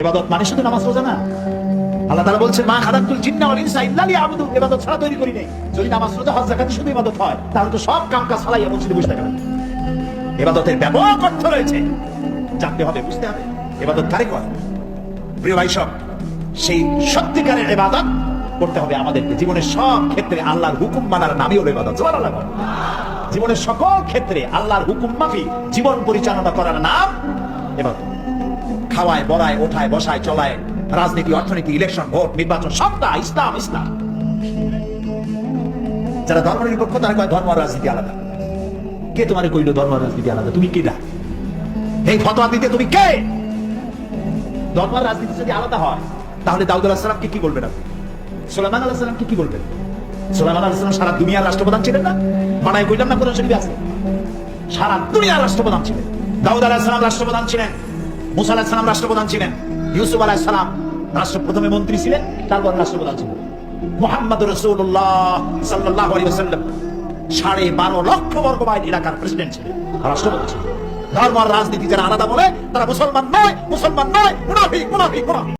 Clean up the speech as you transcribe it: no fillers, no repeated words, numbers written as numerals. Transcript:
ইবাদত মানে শুধু নামাজ রোজা না। আল্লাহ তাআলা বলছেন মা খালাকতুল জিন্না ওয়াল ইনসা ইল্লা লিয়াবুদুন, ইবাদত ছাড়া তৈরি করি নাই। যদি নামাজ রোজা হজ যাকাত শুধু ইবাদত হয় তাহলে তো সব কাম কাজ ছাড়াই মসজিদে বসে থাকা। ইবাদতের ব্যাপক অর্থ রয়েছে, জানতে হবে, বুঝতে হবে ইবাদত কারে করে। প্রিয় ভাই সব, সেই সত্যিকারের ইবাদত করতে হবে আমাদেরকে জীবনের সব ক্ষেত্রে। আল্লাহর হুকুম মানার নামই হলো ইবাদত। সুবহানাল্লাহ। জীবনের সকল ক্ষেত্রে আল্লাহর হুকুম মাফিক জীবন পরিচালনা করার নাম ইবাদত। খাওয়ায়, বড়ায়, ওঠায়, বসায়, চলায়, রাজনীতি, অর্থনীতি, ইলেকশন, ভোট, নির্বাচন, সবটা ইসলাম ইসলাম। যারা ধর্ম নিরপেক্ষ তারা কয় ধর্ম আর রাজনীতি আলাদা। কে তোমার কইলো ধর্ম আর রাজনীতি আলাদা? তুমি কি না এই ফতোয়া দিতে? তুমি কে? ধর্ম আর রাজনীতি যদি আলাদা হয় তাহলে দাউদ আলাইহিস সালামকে কি বলবেন আপনি? সুলাইমান আলাইহিস সালামকে কি বলবেন? সুলাইমান আলাইহিস সালাম সারা দুনিয়ার রাষ্ট্রপ্রধান ছিলেন না? বানায় কইলাম না কোরআন শরীফে আছে? সারা দুনিয়ার রাষ্ট্রপ্রধান ছিলেন। দাউদ আলাইহিস সালাম রাষ্ট্রপ্রধান ছিলেন, মুসা আলাইহিস সালাম রাষ্ট্রপ্রধান ছিলেন, ইউসুফ আলাইহিস সালাম প্রথমে মন্ত্রী ছিলেন, তারপর রাষ্ট্রপ্রধান ছিলেন। মুহাম্মদ রাসূলুল্লাহ সাল্লাল্লাহু আলাইহি ওয়াসাল্লাম 12.5 লক্ষ বর্গ মাইল এলাকার প্রেসিডেন্ট ছিলেন, রাষ্ট্রপতি ছিলেন। ধর্ম আর রাজনীতি যারা আলাদা বলে তারা মুসলমান নয়, মুসলমান নয়, মুনাফিক, মুনাফিক, মুনাফিক।